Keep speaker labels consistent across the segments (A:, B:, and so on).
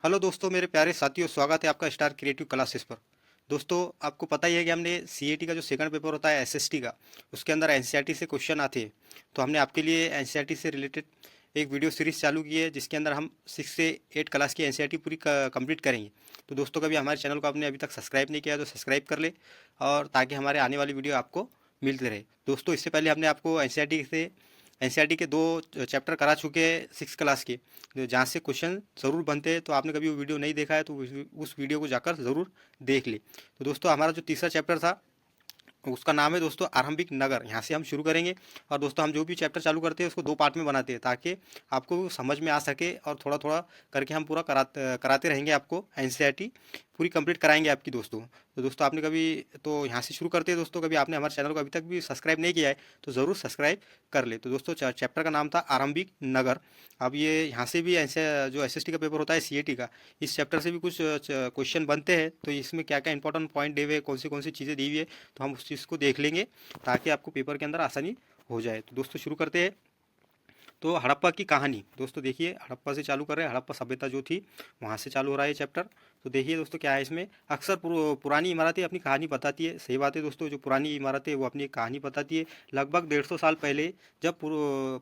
A: Hello दोस्तों, मेरे प्यारे साथियों, स्वागत है आपका स्टार क्रिएटिव क्लासेस पर। दोस्तों, आपको पता ही है कि हमने सीएटी का जो सेकंड पेपर होता है एसएसटी का, उसके अंदर एनसीईआरटी से क्वेश्चन आते हैं। तो हमने आपके लिए एनसीईआरटी से रिलेटेड एक वीडियो सीरीज चालू की है, जिसके अंदर हम 6 से 8 क्लास की एनसीईआरटी पूरी कंप्लीट करेंगे। तो दोस्तों, कभी हमारे चैनल को आपने अभी तक सब्सक्राइब नहीं किया तो सब्सक्राइब कर ले, और ताकि हमारे आने वाली वीडियो आपको मिलती रहे। दोस्तों, इससे पहले हमने आपको एनसीईआरटी के 2 चैप्टर करा चुके हैं 6 क्लास के, जहाँ से क्वेश्चन ज़रूर बनते हैं। तो आपने कभी वो वीडियो नहीं देखा है तो उस वीडियो को जाकर ज़रूर देख ले। तो दोस्तों, हमारा जो तीसरा चैप्टर था उसका नाम है दोस्तों आरंभिक नगर। यहाँ से हम शुरू करेंगे। और दोस्तों, हम जो भी चैप्टर चालू करते हैं उसको 2 पार्ट में बनाते हैं, ताकि आपको समझ में आ सके, और थोड़ा थोड़ा करके हम पूरा कराते रहेंगे। आपको एनसीईआरटी पूरी कंप्लीट कराएंगे आपकी दोस्तों। तो दोस्तों, आपने कभी तो यहाँ से शुरू करते हैं दोस्तों, कभी आपने हमारे चैनल को अभी तक भी सब्सक्राइब नहीं किया है तो ज़रूर सब्सक्राइब कर ले। तो दोस्तों, चैप्टर का नाम था आरंभिक नगर। अब ये यहाँ से भी ऐसे जो एसएसटी का पेपर होता है सीएटी का, इस चैप्टर से भी कुछ क्वेश्चन बनते हैं। तो इसमें क्या क्या इंपॉर्टेंट पॉइंट दिए हुए हैं, कौन सी चीज़ें दी हुई है, तो हम उस चीज़ को देख लेंगे, ताकि आपको पेपर के अंदर आसानी हो जाए। तो दोस्तों, शुरू करते हैं। तो हड़प्पा की कहानी, दोस्तों देखिए, हड़प्पा से चालू कर रहे हैं। हड़प्पा सभ्यता जो थी वहाँ से चालू हो रहा है ये चैप्टर। तो देखिए दोस्तों, क्या है इसमें, अक्सर पुरानी इमारतें अपनी कहानी बताती है। सही बात है दोस्तों, जो पुरानी इमारतें वो अपनी कहानी बताती है। लगभग 150 साल पहले, जब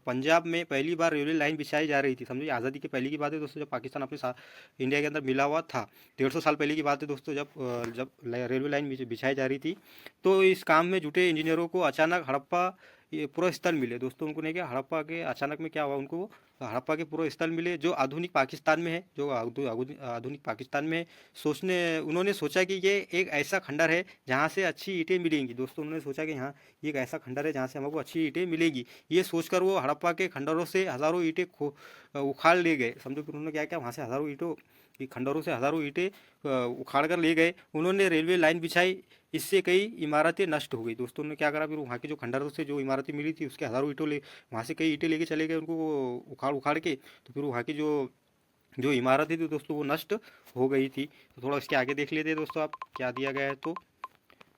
A: पंजाब में पहली बार रेलवे लाइन बिछाई जा रही थी, समझिए आज़ादी के पहले की बात है दोस्तों, जब पाकिस्तान अपने साथ इंडिया के अंदर मिला हुआ था। 150 साल पहले की बात है दोस्तों, जब रेलवे लाइन बिछाई जा रही थी। तो इस काम में जुटे इंजीनियरों को अचानक हड़प्पा ये पूरा स्थल मिले दोस्तों। उनको नहीं, क्या हड़प्पा के अचानक में क्या हुआ उनको, हड़प्पा के पूरे स्थल मिले जो आधुनिक पाकिस्तान में है, आधुनिक पाकिस्तान में है। उन्होंने सोचा कि ये एक ऐसा खंडर है जहाँ से अच्छी ईंटें मिलेंगी। दोस्तों, उन्होंने सोचा कि हाँ, ये एक ऐसा खंडर है जहाँ से हमको अच्छी ईंटें मिलेगी। ये सोचकर वो हड़प्पा के खंडरों से हज़ारों ईंटें उखाड़ ले गए। समझो, फिर उन्होंने क्या किया, वहाँ से हज़ारों ईंटों ये खंडरों से हज़ारों ईंटें उखाड़ कर ले गए। उन्होंने रेलवे लाइन बिछाई, इससे कई इमारतें नष्ट हो गई। दोस्तों ने क्या करा, फिर वहाँ के जो खंडरों से जो इमारतें मिली थी उसके हज़ारों ईंटों ले वहाँ से कई ईंटें लेके चले गए, उनको उखाड़ उखाड़ के। तो फिर वहाँ की जो जो इमारतें थी दोस्तों, वो नष्ट हो गई थी। तो थोड़ा इसके आगे देख लेते हैं दोस्तों, आप क्या दिया गया है। तो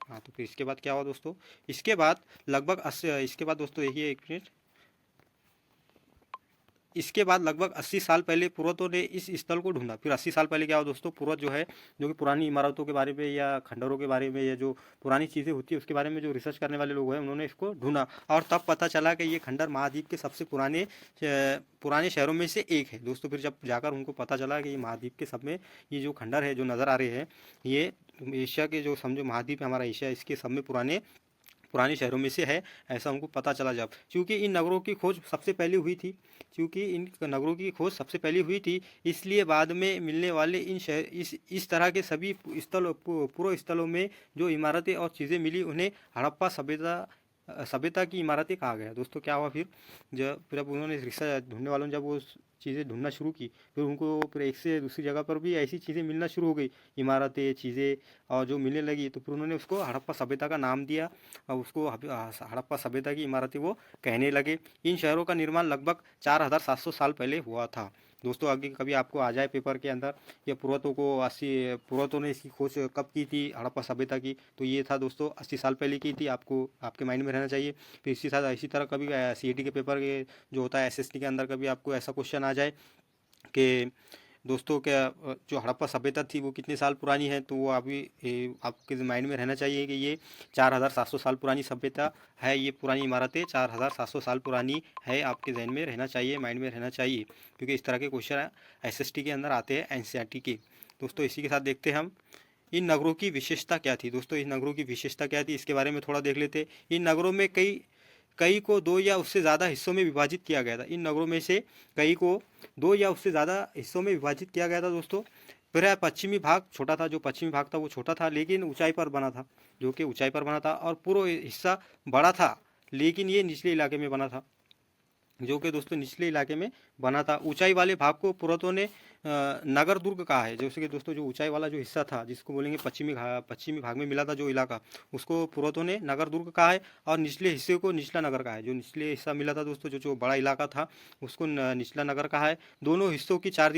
A: हाँ, तो फिर इसके बाद क्या हुआ दोस्तों, इसके बाद दोस्तों देखिए, एक मिनट। इसके बाद लगभग 80 साल पहले पूर्वजों ने इस स्थल को ढूंढा। फिर 80 साल पहले क्या हुआ दोस्तों, पूर्वज जो है, जो कि पुरानी इमारतों के बारे में या खंडरों के बारे में या जो पुरानी चीज़ें होती है उसके बारे में जो रिसर्च करने वाले लोग हैं, उन्होंने इसको ढूंढा। और तब पता चला कि ये खंडर महाद्वीप के सबसे पुराने शहरों में से एक है दोस्तों। फिर जब जाकर उनको पता चला कि ये महाद्वीप के सब में ये जो खंडर है जो नज़र आ रहे हैं, ये एशिया के जो समझो महाद्वीप है हमारा एशिया, इसके सब में पुराने पुराने शहरों में से है, ऐसा उनको पता चला। जब क्योंकि इन नगरों की खोज सबसे पहले हुई थी, इसलिए बाद में मिलने वाले इन शहर इस तरह के सभी पूर्व स्थलों में जो इमारतें और चीज़ें मिली, उन्हें हड़प्पा सभ्यता की इमारतें कहा गया। दोस्तों, क्या हुआ फिर अब उन्होंने रिसर्च ढूंढने वालों ने जब वो चीज़ें ढूंढना शुरू की, फिर उनको फिर एक से दूसरी जगह पर भी ऐसी चीज़ें मिलना शुरू हो गई, इमारतें चीज़ें और जो मिलने लगी। तो फिर उन्होंने उसको हड़प्पा सभ्यता का नाम दिया, और उसको हड़प्पा सभ्यता की इमारतें वो कहने लगे। इन शहरों का निर्माण लगभग 4700 साल पहले हुआ था। दोस्तों, आगे कभी आपको आ जाए पेपर के अंदर, ये पूर्वतों ने इसकी खोज कब की थी हड़प्पा सभ्यता की, तो ये था दोस्तों 80 साल पहले की थी। आपको आपके माइंड में रहना चाहिए। फिर इसी तरह कभी सीईटी के पेपर के जो होता है एसएसटी के अंदर, कभी आपको ऐसा क्वेश्चन आ जाए कि दोस्तों, क्या जो हड़प्पा सभ्यता थी वो कितने साल पुरानी है, तो वो अभी आपके माइंड में रहना चाहिए कि ये 4700 साल पुरानी सभ्यता है। ये पुरानी इमारतें 4700 साल पुरानी है, आपके जहन में रहना चाहिए, माइंड में रहना चाहिए, क्योंकि इस तरह के क्वेश्चन एसएसटी के अंदर आते हैं एनसीईआरटी के। दोस्तों, इसी के साथ देखते हैं हम इन नगरों की विशेषता क्या थी। दोस्तों, इन नगरों की विशेषता क्या थी, इसके बारे में थोड़ा देख लेते। इन नगरों में कई कई को 2 या उससे ज़्यादा हिस्सों में विभाजित किया गया था। इन नगरों में से कई को 2 या उससे ज़्यादा हिस्सों में विभाजित किया गया था दोस्तों। फिर पश्चिमी भाग छोटा था, जो पश्चिमी भाग था वो छोटा था, लेकिन ऊंचाई पर बना था, जो कि ऊंचाई पर बना था। और पूरा हिस्सा बड़ा था, लेकिन ये निचले इलाके में बना था, जो कि दोस्तों निचले इलाके में बना था। ऊंचाई वाले भाग को पुरोहितों ने नगर दुर्ग कहा है। जैसे कि दोस्तों, जो ऊंचाई वाला जो हिस्सा था, जिसको बोलेंगे पश्चिमी भाग में मिला था जो इलाका, उसको पुरोहितों ने नगर दुर्ग कहा है। और निचले हिस्से को निचला नगर कहा है। जो निचले हिस्सा मिला था दोस्तों, जो जो बड़ा इलाका था, उसको निचला नगर कहा है। दोनों हिस्सों की 4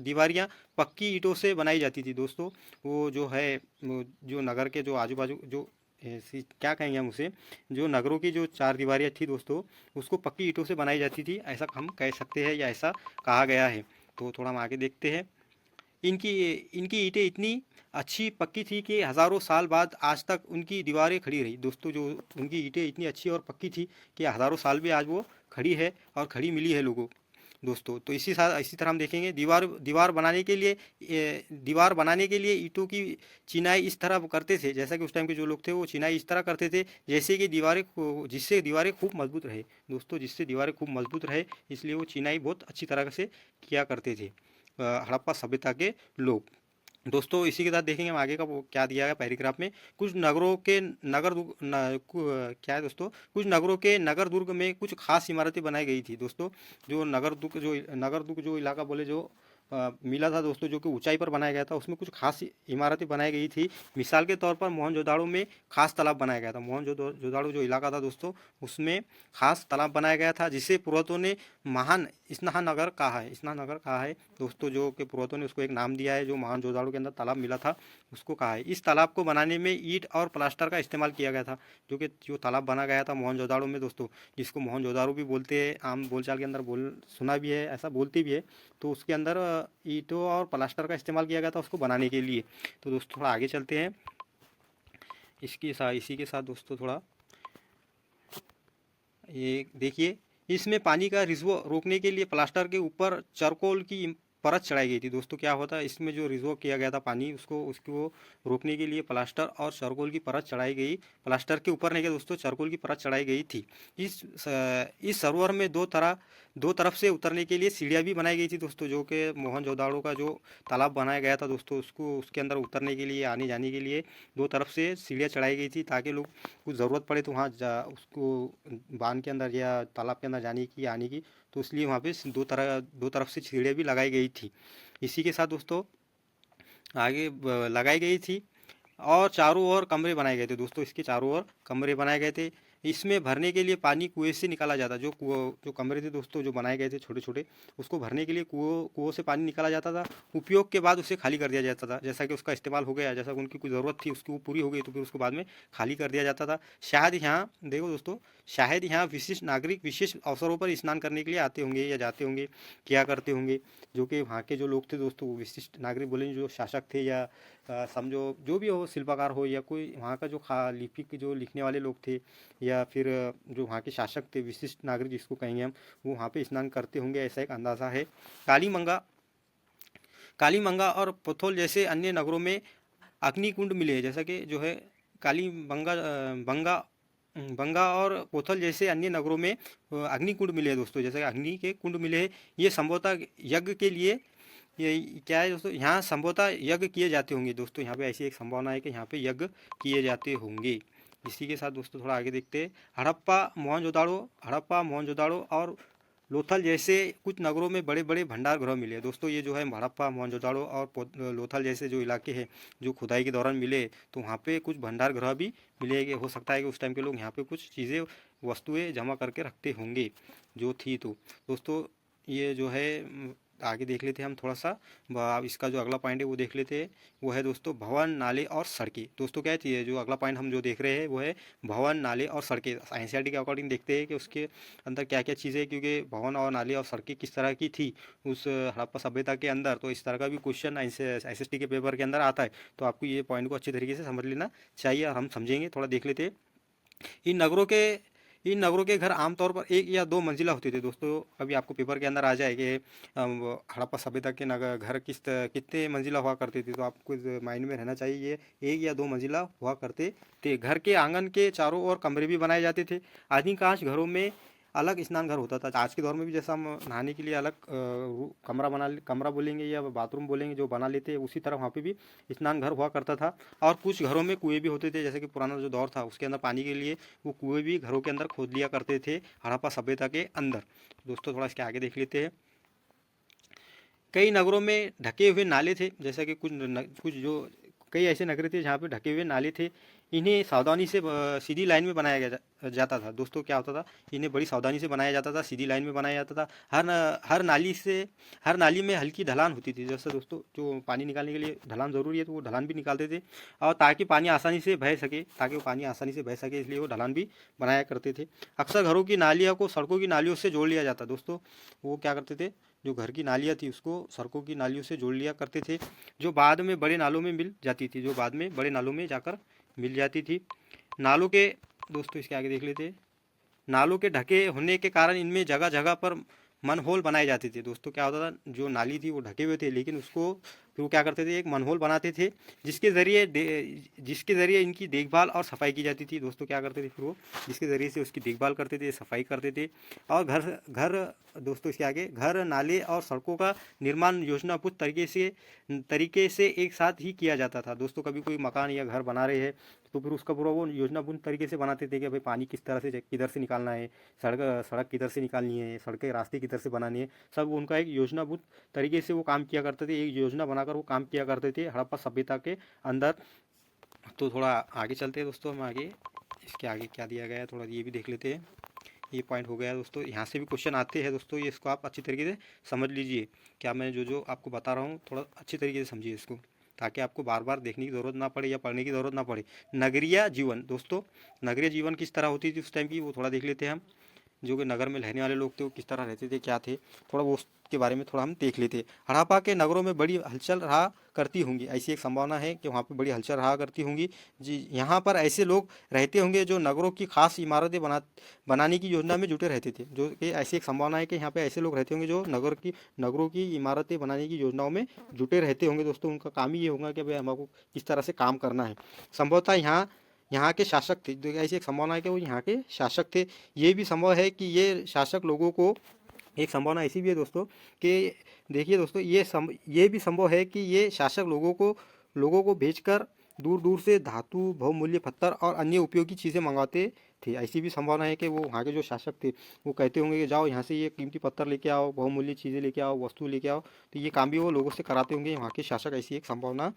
A: दीवारियाँ पक्की ईंटों से बनाई जाती थी दोस्तों। वो जो है, जो नगर के जो आजू बाजू जो ऐसी क्या कहेंगे हम उसे, जो नगरों की जो 4 दीवारियाँ थी दोस्तों, उसको पक्की ईंटों से बनाई जाती थी, ऐसा हम कह सकते हैं या ऐसा कहा गया है। तो थोड़ा हम आगे देखते हैं। इनकी इनकी ईंटें इतनी अच्छी पक्की थी कि हज़ारों साल बाद आज तक उनकी दीवारें खड़ी रही दोस्तों। जो उनकी ईंटें इतनी अच्छी और पक्की थी कि हज़ारों साल भी आज वो खड़ी है और खड़ी मिली है लोगों दोस्तों। तो इसी तरह हम देखेंगे दीवार दीवार बनाने के लिए दीवार बनाने के लिए ईंटों की चिनाई इस तरह करते थे, जैसा कि उस टाइम के जो लोग थे वो चिनाई इस तरह करते थे जैसे कि जिससे दीवारें खूब मजबूत रहे दोस्तों, जिससे दीवारें खूब मजबूत रहे, इसलिए वो चिनाई बहुत अच्छी तरह से किया करते थे हड़प्पा सभ्यता के लोग दोस्तों। इसी के साथ देखेंगे हम आगे का वो क्या दिया है पैराग्राफ में। कुछ नगरों के क्या है दोस्तों, कुछ नगरों के नगर दुर्ग में कुछ खास इमारतें बनाई गई थी दोस्तों। जो नगर दुर्ग जो इलाका बोले जो मिला था दोस्तों, जो कि ऊंचाई पर बनाया गया था, उसमें कुछ खास इमारतें बनाई गई थी। मिसाल के तौर पर मोहनजोदाड़ो में खास तालाब बनाया गया था। मोहनजोदाड़ो जो इलाका था दोस्तों, उसमें खास तालाब बनाया गया था जिसे पुरोहितों ने महान स्नाहनगर कहा है दोस्तों। जो कि पुरोहितों ने उसको एक नाम दिया है, जो मोहनजोदाड़ो के अंदर तालाब मिला था उसको कहा है। इस तालाब को बनाने में ईंट और प्लास्टर का इस्तेमाल किया गया था। जो तालाब बना गया था मोहनजोदाड़ो में दोस्तों, जिसको मोहनजोदाड़ो भी बोलते हैं, आम बोलचाल के अंदर बोल सुना भी है, ऐसा बोलते भी है। तो उसके अंदर ईंटों और प्लास्टर का इस्तेमाल किया गया था उसको बनाने के लिए। तो दोस्तों थोड़ा आगे चलते हैं। इसी के साथ दोस्तों थोड़ा ये देखिए, इसमें पानी का रिजवो रोकने के लिए प्लास्टर के ऊपर चारकोल की परत चढ़ाई गई थी दोस्तों। क्या होता है, इसमें जो रिजर्व किया गया था पानी, उसको रोकने के लिए प्लास्टर और चारकोल की परत चढ़ाई गई। प्लास्टर के ऊपर नहीं गया दोस्तों, चारकोल की परत चढ़ाई गई थी। इस सरोवर में दो तरफ से उतरने के लिए सीढ़ियाँ भी बनाई गई थी दोस्तों। जो कि मोहनजोदाड़ो का जो तालाब बनाया गया था दोस्तों, उसके अंदर उतरने के लिए, आने जाने के लिए दो तरफ से सीढ़ियाँ चढ़ाई गई थी, ताकि लोग कुछ ज़रूरत पड़े तो वहाँ उसको बांध के अंदर या तालाब के अंदर जाने की, आने की, तो इसलिए वहाँ पे दो तरफ से सीढ़ियाँ भी लगाई गई थी। इसी के साथ दोस्तों आगे लगाई गई थी और चारों ओर कमरे बनाए गए थे दोस्तों। इसके चारों ओर कमरे बनाए गए थे। इसमें भरने के लिए पानी कुएं से निकाला जाता। जो कमरे थे दोस्तों जो बनाए गए थे छोटे छोटे, उसको भरने के लिए कुओं से पानी निकाला जाता था। उपयोग के बाद उसे खाली कर दिया जाता था। जैसा कि उसका इस्तेमाल हो गया, जैसा कि उनकी कोई ज़रूरत थी उसकी वो पूरी हो गई, तो फिर उसको बाद में खाली कर दिया जाता था। शायद यहाँ विशिष्ट नागरिक विशेष अवसरों पर स्नान करने के लिए आते होंगे या जाते होंगे, क्या करते होंगे। जो कि वहाँ के जो लोग थे दोस्तों, वो विशिष्ट नागरिक बोले, जो शासक थे या समझो जो भी हो, शिल्पकार हो या कोई वहाँ का जो लिपि जो लिखने वाले लोग थे, या फिर जो वहाँ के शासक थे, विशिष्ट नागरिक जिसको कहेंगे हम, वो वहाँ पे स्नान करते होंगे, ऐसा एक अंदाज़ा है। कालीमंगा कालीमंगा और पोथोल जैसे अन्य नगरों में अग्निकुंड मिले हैं। जैसा कि जो है कालीमंगा बंगा बंगा और पोथल जैसे अन्य नगरों में अग्निकुंड मिले हैं दोस्तों। जैसे अग्नि के कुंड मिले हैं। ये संभवतः यज्ञ के लिए, ये क्या है दोस्तों, यहाँ संभवतः यज्ञ किए जाते होंगे दोस्तों। यहाँ पे ऐसी एक संभावना है कि यहाँ पे यज्ञ किए जाते होंगे। इसी के साथ दोस्तों थोड़ा आगे देखते हैं। हड़प्पा मोहनजोदाड़ो और लोथल जैसे कुछ नगरों में बड़े बड़े भंडार गृह मिले हैं दोस्तों। ये जो है हड़प्पा मोहनजोदाड़ो और लोथल जैसे जो इलाके हैं, जो खुदाई के दौरान मिले, तो वहाँ पे कुछ भंडार गृह भी मिले। हो सकता है कि उस टाइम के लोग यहाँ पे कुछ चीज़ें, वस्तुएं जमा करके रखते होंगे जो थी। तो दोस्तों ये जो है आगे देख लेते हैं हम थोड़ा सा। अब इसका जो अगला पॉइंट है वो देख लेते हैं। वो है दोस्तों भवन, नाले और सड़कें। दोस्तों क्या है, जो अगला पॉइंट हम जो देख रहे हैं वो है भवन, नाले और सड़कें। एनसीईआरटी के अकॉर्डिंग देखते हैं कि उसके अंदर क्या क्या चीज़ें, क्योंकि भवन और नाले और सड़कें किस तरह की थी उस हड़प्पा सभ्यता के अंदर। तो इस तरह का भी क्वेश्चन एसएसटी के पेपर के अंदर आता है। तो आपको ये पॉइंट को अच्छी तरीके से समझ लेना चाहिए और हम समझेंगे। थोड़ा देख लेते हैं। इन नगरों के इन नगरों के घर आमतौर पर एक या दो मंजिला होते थे दोस्तों। अभी आपको पेपर के अंदर आ जाए कि हड़प्पा सभ्यता के नगर घर कितने मंजिला हुआ करते थे, तो आपको माइंड में रहना चाहिए ये एक या दो मंजिला हुआ करते थे। घर के आंगन के चारों ओर कमरे भी बनाए जाते थे। अधिकांश घरों में अलग स्नान घर होता था। आज के दौर में भी जैसा हम नहाने के लिए अलग कमरा बोलेंगे या बाथरूम बोलेंगे, जो बना लेते हैं, उसी तरह वहाँ पे भी स्नान घर हुआ करता था। और कुछ घरों में कुएं भी होते थे। जैसे कि पुराना जो दौर था उसके अंदर पानी के लिए वो कुएं भी घरों के अंदर खोद लिया करते थे हड़प्पा सभ्यता के अंदर। दोस्तों थोड़ा इसके आगे देख लेते हैं। कई नगरों में ढके हुए नाले थे। जैसा कि कुछ जो कई ऐसे नगर थे जहाँ पे ढके हुए नाले थे। इन्हें सावधानी से सीधी लाइन में बनाया जाता था दोस्तों। क्या होता था, इन्हें बड़ी सावधानी से बनाया जाता था, सीधी लाइन में बनाया जाता था। हर नाली में हल्की ढलान होती थी। जैसे दोस्तों जो पानी निकालने के लिए ढलान ज़रूरी है, तो वो ढलान भी निकालते थे, और ताकि पानी आसानी से बह सके, इसलिए वो ढलान भी बनाया करते थे। अक्सर घरों की नालियों को सड़कों की नालियों से जोड़ लिया जाता दोस्तों। वो क्या करते थे, जो घर की नालियाँ थी उसको सड़कों की नालियों से जोड़ लिया करते थे, जो बाद में बड़े नालों में मिल जाती थी, जो बाद में बड़े नालों में जाकर मिल जाती थी। नालों के दोस्तों इसके आगे देख लेते हैं। नालों के ढके होने के कारण इनमें जगह जगह पर मनहोल बनाए जाते थे। दोस्तों क्या होता था, जो नाली थी वो ढके हुए थे, लेकिन उसको फिर वो क्या करते थे, एक मनहोल बनाते थे, जिसके ज़रिए इनकी देखभाल और सफाई की जाती थी। दोस्तों क्या करते थे फिर वो, जिसके ज़रिए से उसकी देखभाल करते थे, सफाई करते थे। और घर घर दोस्तों इसके आगे, घर नाले और सड़कों का निर्माण योजनाबद्ध तरीके से एक साथ ही किया जाता था। दोस्तों कभी कोई मकान या घर बना रहे हैं तो फिर उसका पूरा वो योजनाबद्ध तरीके से बनाते थे कि भाई पानी किस तरह से किधर से निकालना है, सड़क सड़क किधर से निकालनी है, सड़कें रास्ते किधर से बनानी है, सब उनका एक योजनाबद्ध तरीके से वो काम किया करते थे। एक योजना बनाकर वो काम किया करते थे हड़प्पा सभ्यता के अंदर। तो थोड़ा आगे चलते हैं दोस्तों, हम आगे इसके आगे क्या दिया गया है थोड़ा ये भी देख लेते हैं। ये पॉइंट हो गया दोस्तों, यहाँ से भी क्वेश्चन आते हैं दोस्तों, ये इसको आप अच्छी तरीके से समझ लीजिए। क्या मैं जो जो आपको बता रहा हूँ थोड़ा अच्छी तरीके से समझिए इसको, ताकि आपको बार बार देखने की ज़रूरत ना पड़े या पढ़ने की ज़रूरत ना पड़े। नगरीय जीवन दोस्तों, नगरीय जीवन किस तरह होती थी उस टाइम की, वो थोड़ा देख लेते हैं हम। जो कि नगर में रहने वाले लोग थे वो किस तरह रहते थे, क्या थे, थोड़ा वो उसके बारे में थोड़ा हम देख लेते हैं। हड़प्पा के नगरों में बड़ी हलचल रहा करती होंगी, ऐसी एक संभावना है कि वहाँ पे बड़ी हलचल रहा करती होंगी जी। यहाँ पर ऐसे लोग रहते होंगे जो नगरों की खास इमारतें बनाने की योजना में जुटे रहते थे। जो कि ऐसी एक संभावना है कि यहाँ पे ऐसे लोग रहते होंगे जो नगरों की इमारतें बनाने की योजनाओं में जुटे रहते होंगे। दोस्तों उनका काम ही ये होगा कि भाई हमको किस तरह से काम करना है। संभवतः यहाँ यहाँ के शासक थे, जो ऐसी एक संभावना है कि वो यहाँ के शासक थे। ये भी संभव है कि ये शासक लोगों को, एक संभावना ऐसी भी है दोस्तों कि देखिए दोस्तों, ये भी संभव है कि ये शासक लोगों को भेजकर दूर दूर से धातु, बहुमूल्य पत्थर और अन्य उपयोगी चीज़ें मंगवाते थे। ऐसी भी संभावना है कि वो वहाँ के जो शासक थे वो कहते होंगे कि जाओ यहाँ से ये कीमती पत्थर लेके आओ, बहुमूल्य चीज़ें लेके आओ, वस्तु लेके आओ। तो ये काम भी वो लोगों से कराते होंगे वहाँ के शासक, ऐसी एक संभावना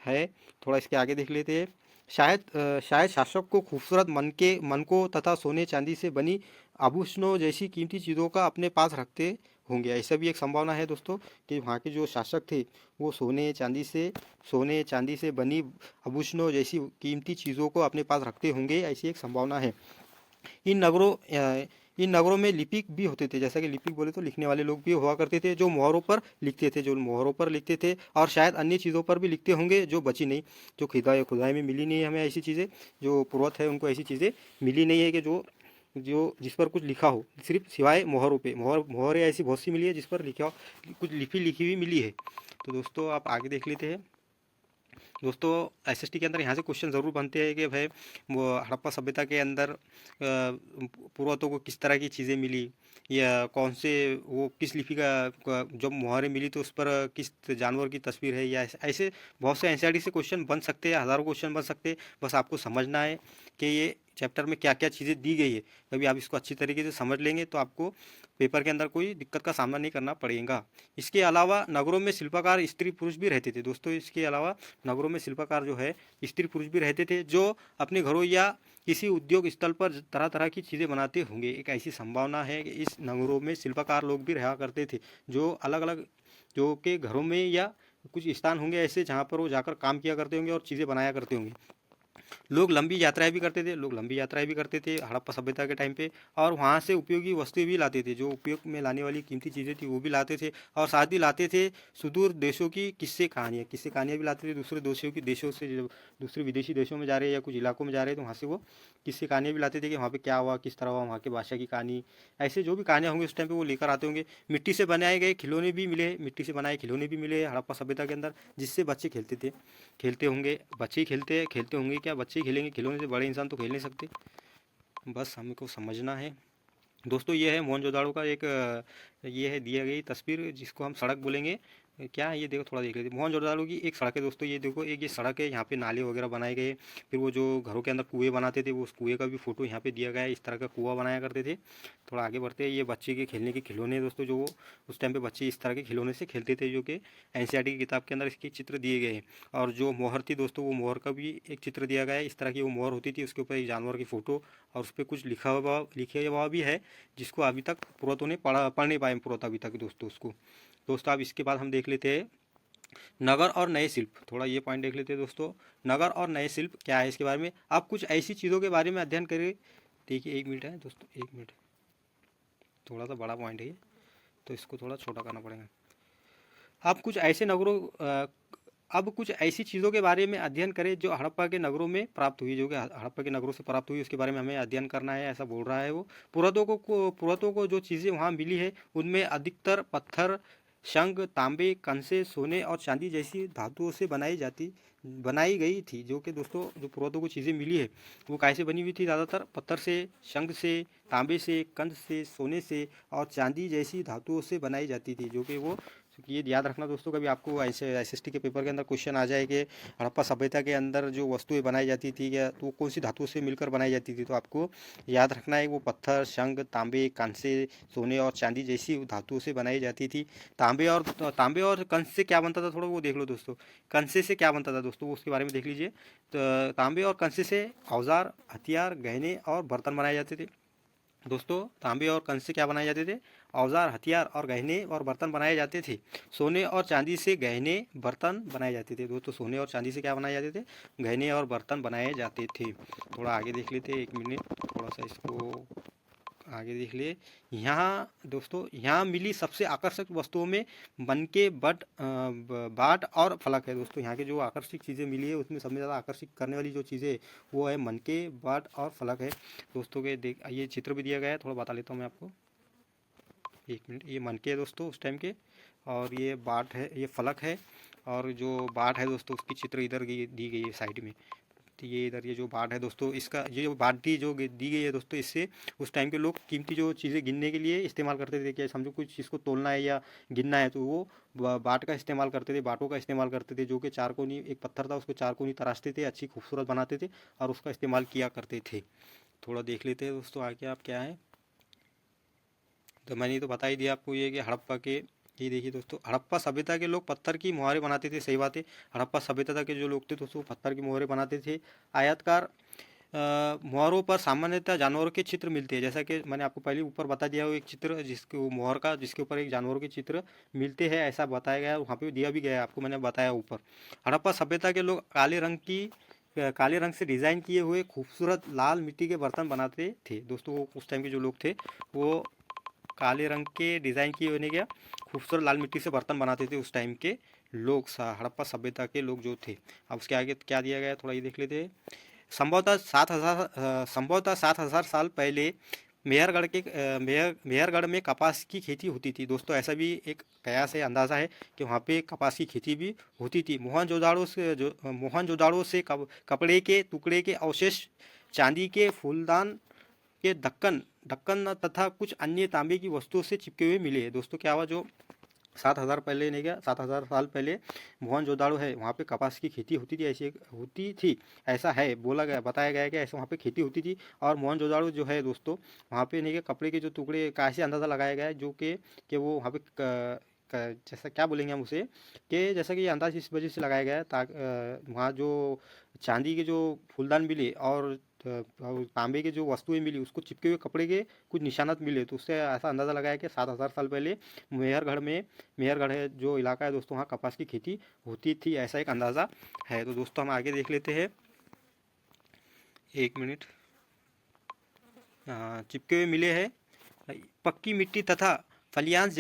A: है। थोड़ा इसके आगे देख लेते हैं। शायद शासक को खूबसूरत मन को तथा सोने चांदी से बनी आभूषणों जैसी कीमती चीज़ों का अपने पास रखते होंगे। ऐसा भी एक संभावना है दोस्तों कि वहाँ के जो शासक थे वो सोने चांदी से बनी आभूषणों जैसी कीमती चीज़ों को अपने पास रखते होंगे, ऐसी एक संभावना है। इन नगरों इन नगरों में लिपिक भी होते थे, जैसा कि लिपिक बोले तो लिखने वाले लोग भी हुआ करते थे, जो मोहरों पर लिखते थे और शायद अन्य चीज़ों पर भी लिखते होंगे जो बची नहीं, जो खुदाई में मिली नहीं है हमें ऐसी चीज़ें। जो पूर्वत है उनको ऐसी चीज़ें मिली नहीं है कि जो जो जिस पर कुछ लिखा हो, सिर्फ सिवाय मोहरों पे। मोहरें ऐसी बहुत सी मिली है जिस पर लिखा हो, कुछ लिखी हुई मिली है। तो दोस्तों आप आगे देख लेते हैं। दोस्तों एसएसटी के अंदर यहाँ से क्वेश्चन ज़रूर बनते हैं कि भाई वो हड़प्पा सभ्यता के अंदर पूर्वजों को किस तरह की चीज़ें मिली, या कौन से वो किस लिपि का जब मुहावरे मिली तो उस पर किस जानवर की तस्वीर है, या ऐसे बहुत से एनसीईआरटी से क्वेश्चन बन सकते हैं, हज़ारों क्वेश्चन बन सकते हैं। बस आपको समझना है कि ये चैप्टर में क्या क्या चीज़ें दी गई है। कभी आप इसको अच्छी तरीके से समझ लेंगे तो आपको पेपर के अंदर कोई दिक्कत का सामना नहीं करना पड़ेगा। इसके अलावा नगरों में शिल्पकार स्त्री पुरुष भी रहते थे दोस्तों। इसके अलावा नगरों में शिल्पकार जो है स्त्री पुरुष भी रहते थे, जो अपने घरों या किसी उद्योग स्थल पर तरह तरह की चीज़ें बनाते होंगे। एक ऐसी संभावना है कि इस नगरों में शिल्पकार लोग भी रहा करते थे, जो अलग अलग जो के घरों में या कुछ स्थान होंगे ऐसे जहाँ पर वो जाकर काम किया करते होंगे और चीज़ें बनाया करते होंगे। लोग लंबी यात्राएं भी करते थे हड़प्पा सभ्यता के टाइम पे, और वहाँ से उपयोगी वस्तुएं भी लाते थे, जो उपयोग में लाने वाली कीमती चीज़ें थी वो भी लाते थे। और साथ ही लाते थे सुदूर देशों की किस्से कहानियाँ भी लाते थे। दूसरे देशों से जब दूसरे विदेशी देशों में जा रहे हैं या कुछ इलाकों में जा रहे हैं तो वहाँ से वो किस्से कहानियाँ भी लाते थे कि वहाँ पे क्या हुआ, किस तरह हुआ, वहाँ की भाषा की कहानी, ऐसे जो भी कहानियाँ होंगी उस टाइम पे वो लेकर आते होंगे। मिट्टी से बनाए गए खिलौने भी मिले, हड़प्पा सभ्यता के अंदर, जिससे बच्चे खेलते होंगे। बच्चे ही खेलते होंगे क्या, बच्चे ही खेलेंगे खिलौने से, बड़े इंसान तो खेल नहीं सकते। बस हमको समझना है दोस्तों। ये है मोहनजोदाड़ो का एक ये है दिया गई तस्वीर, जिसको हम सड़क बोलेंगे। क्या है ये देखो, थोड़ा देख लेते हैं। मोहनजोदाड़ो की एक सड़क है दोस्तों, ये देखो एक ये सड़क है, यहाँ पे नाले वगैरह बनाए गए। फिर वो जो घरों के अंदर कुएं बनाते थे वो उस कुएं का भी फोटो यहाँ पे दिया गया है। इस तरह का कुआं बनाया करते थे। थोड़ा आगे बढ़ते हैं। ये बच्चे के खेलने के खिलौने हैं दोस्तों, जो वो उस टाइम पे बच्चे इस तरह के खिलौने से खेलते थे, जो कि एनसीईआरटी की किताब के अंदर इसके चित्र दिए गए हैं। और जो मोहर थी दोस्तों, वो मोहर का भी एक चित्र दिया गया है। इस तरह की वो मोहर होती थी, उसके ऊपर एक जानवर की फ़ोटो और उस पर कुछ लिखे हुआ भी है, जिसको अभी तक पुरातों ने पढ़ नहीं पाए पुरात अभी तक दोस्तों उसको। दोस्तों अब इसके बाद हम देख लेते हैं नगर और नए शिल्प। थोड़ा ये पॉइंट देख लेते हैं दोस्तों, नगर और नए शिल्प क्या है इसके बारे में। आप कुछ ऐसी चीज़ों के बारे में अध्ययन करें। देखिए 1 मिनट है दोस्तों, 1 मिनट, थोड़ा सा बड़ा पॉइंट है ये। तो इसको थोड़ा छोटा करना पड़ेगा। अब कुछ ऐसे नगरों अब कुछ ऐसी चीज़ों के बारे में अध्ययन करें जो हड़प्पा के नगरों में प्राप्त हुई, जो कि हड़प्पा के नगरों से प्राप्त हुई, उसके बारे में हमें अध्ययन करना है, ऐसा बोल रहा है वो। पुरातत्व को जो चीज़ें वहाँ मिली है उनमें अधिकतर पत्थर, शंख, तांबे, कंसे, सोने और चांदी जैसी धातुओं से बनाई गई थी। जो कि दोस्तों जो पुरातत्व को चीज़ें मिली है वो कैसे बनी हुई थी? ज़्यादातर पत्थर से, शंख से, तांबे से, कंच से, सोने से और चांदी जैसी धातुओं से बनाई जाती थी। जो कि वो ये याद रखना दोस्तों, कभी आपको ऐसे एसएसटी के पेपर के अंदर क्वेश्चन आ जाए कि हड़प्पा सभ्यता के अंदर जो वस्तुएं बनाई जाती थी या तो कौन सी धातुओं से मिलकर बनाई जाती थी, तो आपको याद रखना है वो पत्थर, शंख, तांबे, कांसे, सोने और चांदी जैसी धातुओं से बनाई जाती थी। तांबे और कंच से क्या बनता था, थोड़ा वो देख लो दोस्तों। कंसे से क्या बनता था दोस्तों, वो उसके बारे में देख लीजिए। तो तांबे और कंसे से औजार, हथियार, गहने और बर्तन बनाए जाते थे। दोस्तों तांबे और कंच से क्या बनाए जाते थे? औजार, हथियार और गहने और बर्तन बनाए जाते थे। सोने और चांदी से गहने, बर्तन बनाए जाते थे। दोस्तों सोने और चांदी से क्या बनाए जाते थे? गहने और बर्तन बनाए जाते थे। थोड़ा आगे देख लेते हैं, 1 मिनट, थोड़ा सा इसको आगे देख लिए। यहाँ दोस्तों यहाँ मिली सबसे आकर्षक वस्तुओं में मनके, बाट और फलक है। दोस्तों यहाँ के जो आकर्षक चीज़ें मिली है उसमें सबसे ज़्यादा आकर्षित करने वाली जो चीज़ें वो है मनके, बाट और फलक है। दोस्तों के देख ये चित्र भी दिया गया है, थोड़ा बता लेता हूँ मैं आपको, 1 मिनट। ये मनके है दोस्तों उस टाइम के, और ये बाट है, ये फलक है। और जो बाट है दोस्तों उसकी चित्र इधर दी गई है साइड में। तो ये इधर ये जो बाट है दोस्तों, इसका ये जो बाट दी गई है दोस्तों, इससे उस टाइम के लोग कीमती जो चीज़ें गिनने के लिए इस्तेमाल करते थे। कि समझो कुछ चीज़ को तोलना है या गिनना है तो वो बाट का इस्तेमाल करते थे, बाटों का इस्तेमाल करते थे। जो कि चारकोनी एक पत्थर था, उसको चारकोनी तराशते थे, अच्छी खूबसूरत बनाते थे और उसका इस्तेमाल किया करते थे। थोड़ा देख लेते हैं दोस्तों आगे आप क्या है। तो मैंने तो बता ही दिया आपको ये कि हड़प्पा के, ये देखिए दोस्तों, हड़प्पा सभ्यता के लोग पत्थर की मोहरें बनाते थे। सही बात है, हड़प्पा सभ्यता के जो लोग थे दोस्तों पत्थर की मोहरें बनाते थे। आयतकार मोहरों पर सामान्यतः जानवरों के चित्र मिलते हैं। जैसा कि मैंने आपको पहले ऊपर बता दिया, वो एक चित्र जिसके वो मोहर का जिसके ऊपर एक जानवरों के चित्र मिलते हैं ऐसा बताया गया है, वहाँ पे दिया भी गया है आपको, मैंने बताया ऊपर। हड़प्पा सभ्यता के लोग काले रंग से डिज़ाइन किए हुए खूबसूरत लाल मिट्टी के बर्तन बनाते थे। दोस्तों वो उस टाइम के जो लोग थे वो काले रंग के डिज़ाइन किए हुए क्या खूबसूरत लाल मिट्टी से बर्तन बनाते थे उस टाइम के लोग, हड़प्पा सभ्यता के लोग जो थे। अब उसके आगे क्या दिया गया है थोड़ा ये देख लेते हैं। संभवतः 7,000 साल पहले मेहरगढ़ में कपास की खेती होती थी। दोस्तों ऐसा भी एक कयास है, अंदाज़ा है कि वहाँ पे कपास की खेती भी होती थी। मोहनजोदाड़ो से कपड़े के टुकड़े के अवशेष, चांदी के फूलदान के ढक्कन तथा कुछ अन्य तांबे की वस्तुओं से चिपके हुए मिले हैं। दोस्तों क्या हुआ, जो 7,000 पहले नहीं गया 7,000 साल पहले मोहनजोदाड़ो है, वहाँ पे कपास की खेती होती थी, ऐसी होती थी, ऐसा है बोला गया, बताया गया है कि ऐसे वहाँ पे खेती होती थी। और मोहनजोदाड़ो जो है दोस्तों, वहाँ पे नहीं क्या कपड़े के जो टुकड़े का ऐसे अंदाज़ा लगाया गया है जो कि वो वहाँ पे जैसा क्या बोलेंगे हम उसे, कि जैसा कि ये अंदाज इस वजह से लगाया गया है ताकि वहाँ जो चांदी के जो फूलदान मिले और तांबे के जो वस्तुएं मिली उसको चिपके हुए कपड़े के कुछ निशानात मिले, तो उससे ऐसा अंदाज़ा लगाया कि 7,000 साल पहले मेहरगढ़ है जो इलाका है दोस्तों, वहाँ कपास की खेती होती थी, ऐसा एक अंदाज़ा है। तो दोस्तों हम आगे देख लेते हैं, 1 मिनट। चिपके हुए मिले हैं पक्की मिट्टी तथा फलियांस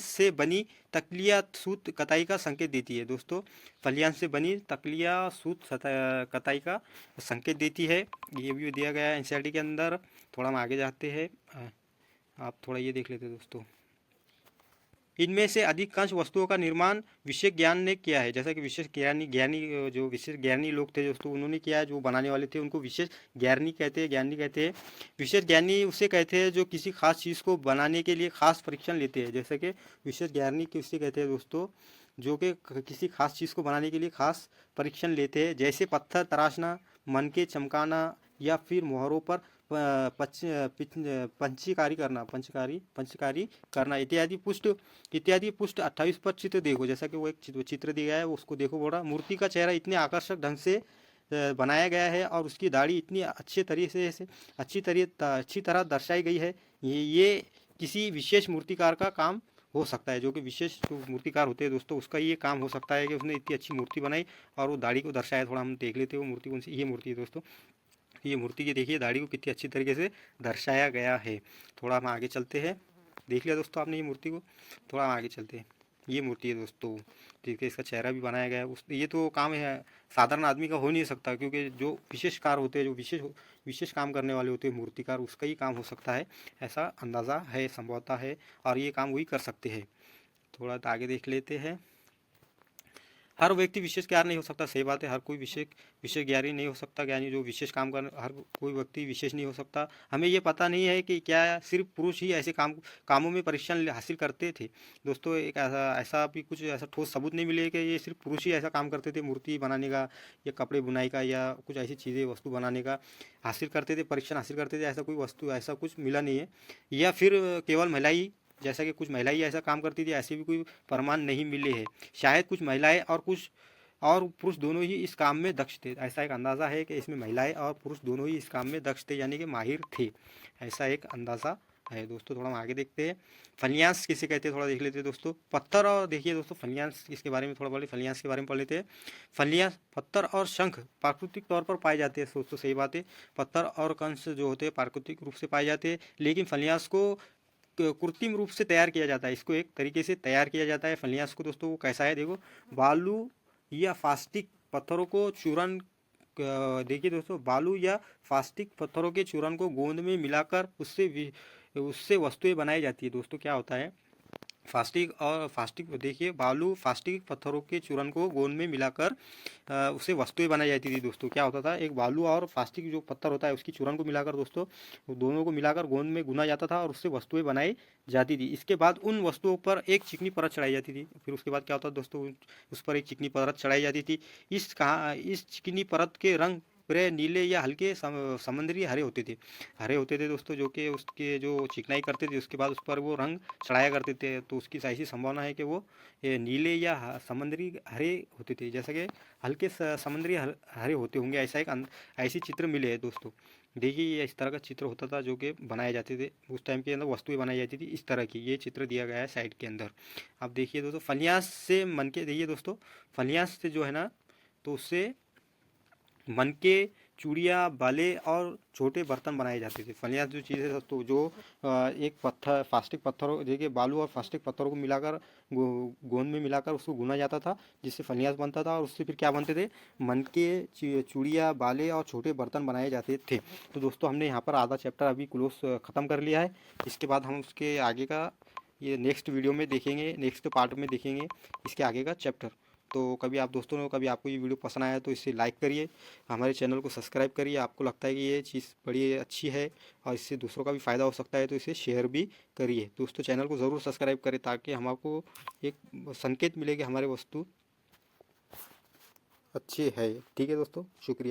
A: से बनी तकलिया सूत कताई का संकेत देती है। दोस्तों फलियांस से बनी तकलिया सूत कताई का संकेत देती है, ये भी दिया गया है एनसीईआरटी के अंदर। थोड़ा हम आगे जाते हैं, आप थोड़ा ये देख लेते हैं दोस्तों। इनमें से अधिकांश वस्तुओं का निर्माण विशेष ज्ञान ने किया है। जैसा कि विशेष ज्ञानी लोग थे दोस्तों, उन्होंने किया है, जो बनाने वाले थे उनको विशेष ज्ञानी कहते हैं। विशेष ज्ञानी उसे कहते हैं जो किसी खास चीज़ को बनाने के लिए खास परीक्षण लेते हैं। जैसे कि विशेष ज्ञानी किसे कहते हैं दोस्तों, जो कि किसी खास चीज़ को बनाने के लिए खास परीक्षण लेते हैं। जैसे पत्थर तराशना, मनके चमकाना या फिर मोहरों पर पंचकारी करना इत्यादि। पुष्ट 28 पर चित्र देखो, जैसा कि वो एक चित्र दिया है उसको देखो। बोला मूर्ति का चेहरा इतने आकर्षक ढंग से बनाया गया है और उसकी दाढ़ी इतनी अच्छी तरह दर्शाई गई है। ये किसी विशेष मूर्तिकार का काम हो सकता है, जो कि विशेष जो मूर्तिकार होते हैं दोस्तों उसका ये काम हो सकता है कि उसने इतनी अच्छी मूर्ति बनाई और वो दाढ़ी को दर्शाया। थोड़ा हम देख लेते हैं वो मूर्ति कौन सी, ये मूर्ति है दोस्तों। ये मूर्ति की देखिए दाढ़ी को कितनी अच्छी तरीके से दर्शाया गया है। थोड़ा हम आगे चलते हैं, देख लिया दोस्तों आपने ये मूर्ति को। थोड़ा आगे चलते हैं। ये मूर्ति है दोस्तों, देखिए इसका चेहरा भी बनाया गया है। उस ये तो काम है साधारण आदमी का हो नहीं सकता, क्योंकि जो विशेष कार होते हैं, जो विशेष काम करने वाले होते हैं मूर्तिकार, उसका ही काम हो सकता है, ऐसा अंदाज़ा है, संभवतः है, और ये काम वही कर सकते हैं। थोड़ा तो आगे देख लेते हैं। हर व्यक्ति विशेष ज्ञान नहीं हो सकता, सही बात है, हर कोई विशेष विशेष ज्ञानी नहीं हो सकता, ज्ञानी जो विशेष काम कर, हर कोई व्यक्ति विशेष नहीं हो सकता। हमें ये पता नहीं है कि क्या सिर्फ पुरुष ही ऐसे कामों में प्रशिक्षण हासिल करते थे दोस्तों। एक ऐसा ऐसा भी कुछ ऐसा ठोस सबूत नहीं मिले कि ये सिर्फ पुरुष ही ऐसा काम करते थे, मूर्ति बनाने का या कपड़े बुनाई का या कुछ ऐसी चीज़ें वस्तु बनाने का हासिल करते थे, प्रशिक्षण हासिल करते थे। ऐसा कोई वस्तु ऐसा कुछ मिला नहीं है। या फिर केवल महिला ही, जैसा कि कुछ महिलाएं ऐसा काम करती थी, ऐसे भी कोई प्रमाण नहीं मिले हैं। शायद कुछ महिलाएं और पुरुष दोनों ही इस काम में दक्ष थे। ऐसा एक अंदाज़ा है कि इसमें महिलाएं और पुरुष दोनों ही इस काम में दक्ष थे, यानी कि माहिर थे, ऐसा एक अंदाज़ा है दोस्तों। थोड़ा हम आगे देखते हैं। फलियांस किसे कहते हैं, थोड़ा देख लेते हैं दोस्तों। पत्थर, और देखिए दोस्तों फलियांस इसके बारे में थोड़ा पढ़े, फलियांस के बारे में पढ़ लेते हैं। फलियांस, पत्थर और शंख प्राकृतिक तौर पर पाए जाते हैं दोस्तों, सही बात है। पत्थर और कंस जो होते हैं प्राकृतिक रूप से पाए जाते हैं, लेकिन फलियांस को कृत्रिम रूप से तैयार किया जाता है। इसको एक तरीके से तैयार किया जाता है फलियांस को दोस्तों। वो कैसा है देखो, बालू या फास्टिक पत्थरों को चूरन, देखिए दोस्तों, बालू या फास्टिक पत्थरों के चूरन को गोंद में मिलाकर उससे वस्तुएं बनाई जाती है दोस्तों। क्या होता है, फास्टिक देखिए, बालू फास्टिक पत्थरों के चूरन को गोंद में मिलाकर उससे वस्तुएं बनाई जाती थी दोस्तों। क्या होता था, एक बालू और फास्टिक जो पत्थर होता है उसकी चूरन को मिलाकर दोस्तों, दोनों को मिलाकर गोंद में गुना जाता था और उससे वस्तुएं बनाई जाती थी। इसके बाद उन वस्तुओं पर एक चिकनी परत चढ़ाई जाती थी। फिर उसके बाद क्या होता दोस्तों, उस पर एक चिकनी परत चढ़ाई जाती थी। इस चिकनी परत के रंग पूरे नीले या हल्के समुद्री हरे होते थे दोस्तों, जो कि उसके जो चिकनाई करते थे उसके बाद उस पर वो रंग चढ़ाया करते थे। तो उसकी ऐसी संभावना है कि वो ये नीले या समुद्री हरे होते थे, जैसा कि हल्के समुद्री हरे होते होंगे। ऐसा एक ऐसी चित्र मिले है दोस्तों। देखिए ये इस तरह का चित्र होता था जो कि बनाए जाते थे उस टाइम के अंदर, वस्तुएं बनाई जाती थी इस तरह की। ये चित्र दिया गया है साइड के अंदर। अब देखिए दोस्तों, फलियांस से मन के, देखिए दोस्तों फलियांस से जो है ना, तो उससे मन के चूड़ियाँ, बाले और छोटे बर्तन बनाए जाते थे। फलियाँ जो चीज़ है दोस्तों, जो एक पत्थर फास्टिक पत्थरों, देखिए बालू और फास्टिक पत्थरों को मिलाकर गोंद में मिलाकर उसको गूना जाता था, जिससे फलियाँ बनता था, और उससे फिर क्या बनते थे, मन के चूड़ियाँ, बाले और छोटे बर्तन बनाए जाते थे। तो दोस्तों हमने यहाँ पर आधा चैप्टर अभी क्लोज ख़त्म कर लिया है। इसके बाद हम उसके आगे का ये नेक्स्ट वीडियो में देखेंगे, नेक्स्ट पार्ट में देखेंगे इसके आगे का चैप्टर। तो कभी आप दोस्तों ने, कभी आपको ये वीडियो पसंद आया तो इसे लाइक करिए, हमारे चैनल को सब्सक्राइब करिए। आपको लगता है कि ये चीज़ बड़ी अच्छी है और इससे दूसरों का भी फ़ायदा हो सकता है, तो इसे शेयर भी करिए दोस्तों। चैनल को ज़रूर सब्सक्राइब करें ताकि हम आपको एक संकेत मिले कि हमारे वस्तु अच्छी है। ठीक है दोस्तों, शुक्रिया।